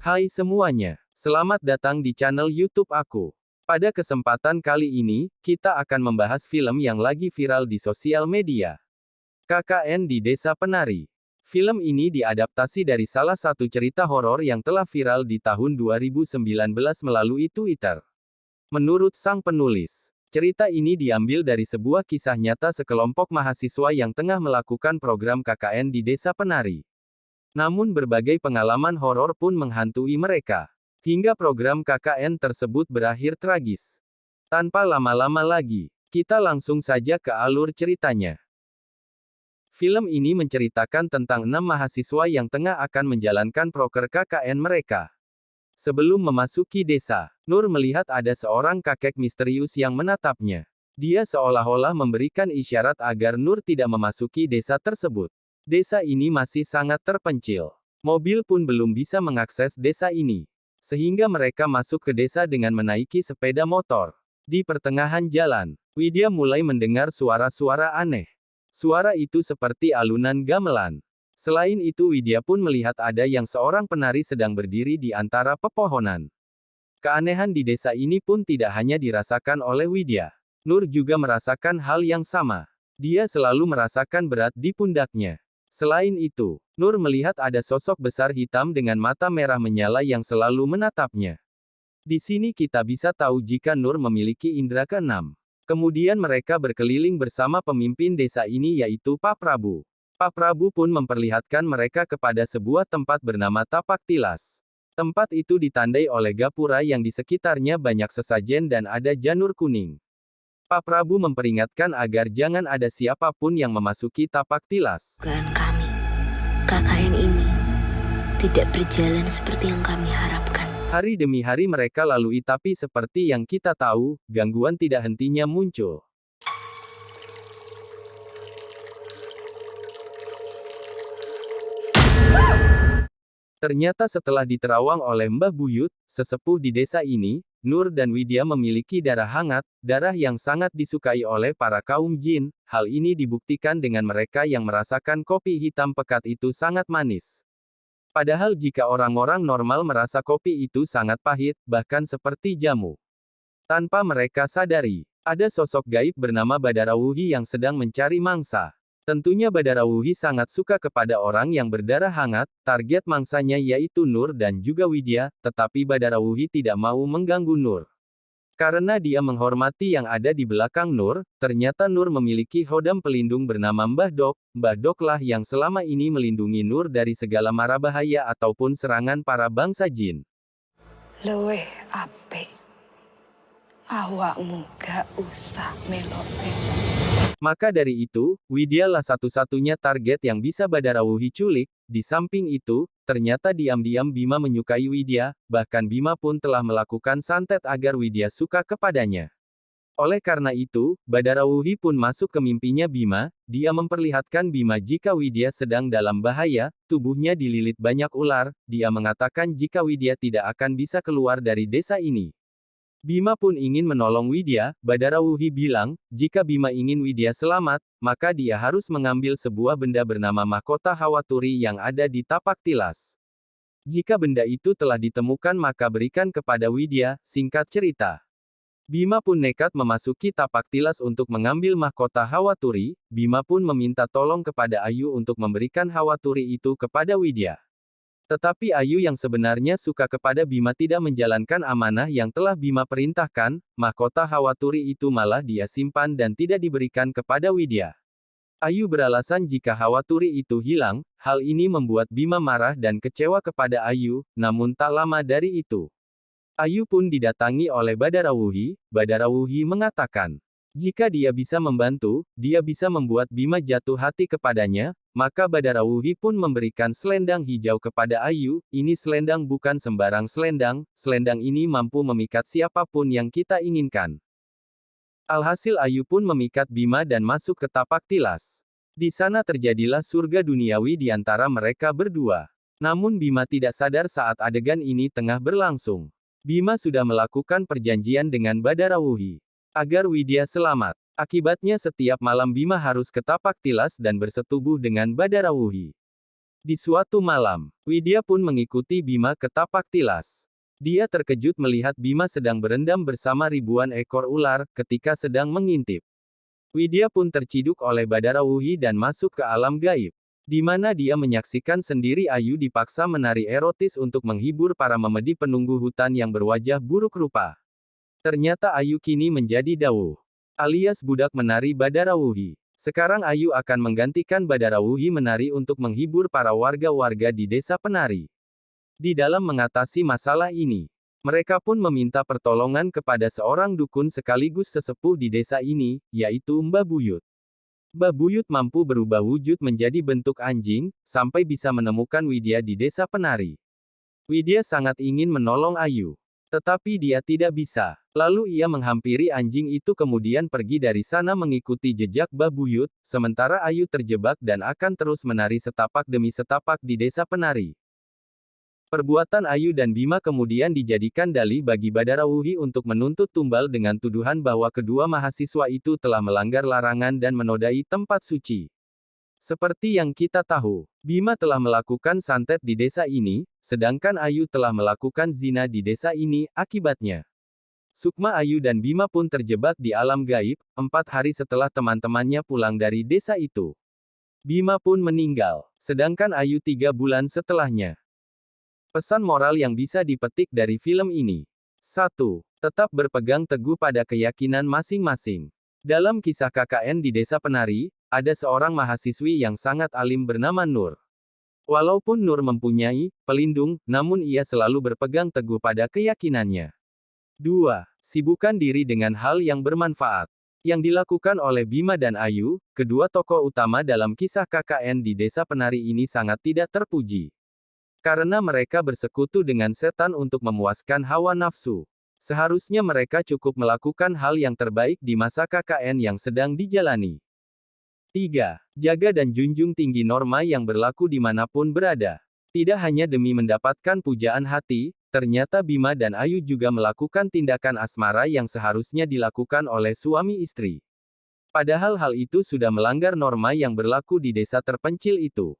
Hai semuanya, selamat datang di channel YouTube aku. Pada kesempatan kali ini, kita akan membahas film yang lagi viral di sosial media. KKN di Desa Penari. Film ini diadaptasi dari salah satu cerita horor yang telah viral di tahun 2019 melalui Twitter. Menurut sang penulis, cerita ini diambil dari sebuah kisah nyata sekelompok mahasiswa yang tengah melakukan program KKN di Desa Penari. Namun berbagai pengalaman horor pun menghantui mereka. Hingga program KKN tersebut berakhir tragis. Tanpa lama-lama lagi, kita langsung saja ke alur ceritanya. Film ini menceritakan tentang 6 mahasiswa yang tengah akan menjalankan proker KKN mereka. Sebelum memasuki desa, Nur melihat ada seorang kakek misterius yang menatapnya. Dia seolah-olah memberikan isyarat agar Nur tidak memasuki desa tersebut. Desa ini masih sangat terpencil. Mobil pun belum bisa mengakses desa ini. Sehingga mereka masuk ke desa dengan menaiki sepeda motor. Di pertengahan jalan, Widya mulai mendengar suara-suara aneh. Suara itu seperti alunan gamelan. Selain itu Widya pun melihat ada yang seorang penari sedang berdiri di antara pepohonan. Keanehan di desa ini pun tidak hanya dirasakan oleh Widya. Nur juga merasakan hal yang sama. Dia selalu merasakan berat di pundaknya. Selain itu, Nur melihat ada sosok besar hitam dengan mata merah menyala yang selalu menatapnya. Di sini kita bisa tahu jika Nur memiliki indera keenam. Kemudian mereka berkeliling bersama pemimpin desa ini yaitu Pak Prabu. Pak Prabu pun memperlihatkan mereka kepada sebuah tempat bernama Tapak Tilas. Tempat itu ditandai oleh gapura yang di sekitarnya banyak sesajen dan ada janur kuning. Pak Prabu memperingatkan agar jangan ada siapapun yang memasuki Tapak Tilas. Dugaan kami, KKN ini tidak berjalan seperti yang kami harapkan. Hari demi hari mereka lalui tapi seperti yang kita tahu, gangguan tidak hentinya muncul. Ternyata setelah diterawang oleh Mbah Buyut, sesepuh di desa ini, Nur dan Widya memiliki darah hangat, darah yang sangat disukai oleh para kaum jin. Hal ini dibuktikan dengan mereka yang merasakan kopi hitam pekat itu sangat manis. Padahal jika orang-orang normal merasa kopi itu sangat pahit, bahkan seperti jamu. Tanpa mereka sadari, ada sosok gaib bernama Badarawuhi yang sedang mencari mangsa. Tentunya Badarawuhi sangat suka kepada orang yang berdarah hangat, target mangsanya yaitu Nur dan juga Widya, tetapi Badarawuhi tidak mau mengganggu Nur. Karena dia menghormati yang ada di belakang Nur, ternyata Nur memiliki hodam pelindung bernama Mbah Dok. Mbah Doklah yang selama ini melindungi Nur dari segala mara bahaya ataupun serangan para bangsa jin. Luwih apik. Awakmu gak usah melo-melo. Maka dari itu, Widya lah satu-satunya target yang bisa Badarawuhi culik. Di samping itu, ternyata diam-diam Bima menyukai Widya, bahkan Bima pun telah melakukan santet agar Widya suka kepadanya. Oleh karena itu, Badarawuhi pun masuk ke mimpinya Bima. Dia memperlihatkan Bima jika Widya sedang dalam bahaya, tubuhnya dililit banyak ular. Dia mengatakan jika Widya tidak akan bisa keluar dari desa ini. Bima pun ingin menolong Widya. Badarawuhi bilang, jika Bima ingin Widya selamat, maka dia harus mengambil sebuah benda bernama mahkota Hawaturi yang ada di Tapak Tilas. Jika benda itu telah ditemukan maka berikan kepada Widya. Singkat cerita, Bima pun nekat memasuki Tapak Tilas untuk mengambil mahkota Hawaturi. Bima pun meminta tolong kepada Ayu untuk memberikan Hawaturi itu kepada Widya. Tetapi Ayu yang sebenarnya suka kepada Bima tidak menjalankan amanah yang telah Bima perintahkan. Mahkota Hawaturi itu malah dia simpan dan tidak diberikan kepada Widya. Ayu beralasan jika Hawaturi itu hilang. Hal ini membuat Bima marah dan kecewa kepada Ayu. Namun tak lama dari itu, Ayu pun didatangi oleh Badarawuhi. Badarawuhi mengatakan, jika dia bisa membantu, dia bisa membuat Bima jatuh hati kepadanya. Maka Badarawuhi pun memberikan selendang hijau kepada Ayu. Ini selendang bukan sembarang selendang. Selendang ini mampu memikat siapapun yang kita inginkan. Alhasil Ayu pun memikat Bima dan masuk ke Tapak Tilas. Di sana terjadilah surga duniawi di antara mereka berdua. Namun Bima tidak sadar saat adegan ini tengah berlangsung. Bima sudah melakukan perjanjian dengan Badarawuhi agar Widya selamat. Akibatnya setiap malam Bima harus ke Tapak Tilas dan bersetubuh dengan Badarawuhi. Di suatu malam, Widya pun mengikuti Bima ke tapak tilas. Dia terkejut melihat Bima sedang berendam bersama ribuan ekor ular ketika sedang mengintip. Widya pun terciduk oleh Badara Wuhi dan masuk ke alam gaib, di mana dia menyaksikan sendiri Ayu dipaksa menari erotis untuk menghibur para memedi penunggu hutan yang berwajah buruk rupa. Ternyata Ayu kini menjadi Dawuh, alias budak menari Badara Wuhi. Sekarang Ayu akan menggantikan Badara Wuhi menari untuk menghibur para warga-warga di desa penari. Di dalam mengatasi masalah ini, mereka pun meminta pertolongan kepada seorang dukun sekaligus sesepuh di desa ini, yaitu Mbah Buyut. Mbah Buyut mampu berubah wujud menjadi bentuk anjing, sampai bisa menemukan Widya di desa penari. Widya sangat ingin menolong Ayu, tetapi dia tidak bisa. Lalu ia menghampiri anjing itu kemudian pergi dari sana mengikuti jejak Mbah Buyut, sementara Ayu terjebak dan akan terus menari setapak demi setapak di desa penari. Perbuatan Ayu dan Bima kemudian dijadikan dalih bagi Badara Wuhi untuk menuntut tumbal dengan tuduhan bahwa kedua mahasiswa itu telah melanggar larangan dan menodai tempat suci. Seperti yang kita tahu, Bima telah melakukan santet di desa ini, sedangkan Ayu telah melakukan zina di desa ini. Akibatnya, Sukma, Ayu dan Bima pun terjebak di alam gaib, 4 hari setelah teman-temannya pulang dari desa itu. Bima pun meninggal, sedangkan Ayu 3 bulan setelahnya. Pesan moral yang bisa dipetik dari film ini. 1. Tetap berpegang teguh pada keyakinan masing-masing. Dalam kisah KKN di Desa Penari, ada seorang mahasiswi yang sangat alim bernama Nur. Walaupun Nur mempunyai pelindung, namun ia selalu berpegang teguh pada keyakinannya. 2. Sibukkan diri dengan hal yang bermanfaat. Yang dilakukan oleh Bima dan Ayu, kedua tokoh utama dalam kisah KKN di Desa Penari ini sangat tidak terpuji. Karena mereka bersekutu dengan setan untuk memuaskan hawa nafsu. Seharusnya mereka cukup melakukan hal yang terbaik di masa KKN yang sedang dijalani. 3. Jaga dan junjung tinggi norma yang berlaku dimanapun berada. Tidak hanya demi mendapatkan pujaan hati, ternyata Bima dan Ayu juga melakukan tindakan asmara yang seharusnya dilakukan oleh suami istri. Padahal hal itu sudah melanggar norma yang berlaku di desa terpencil itu.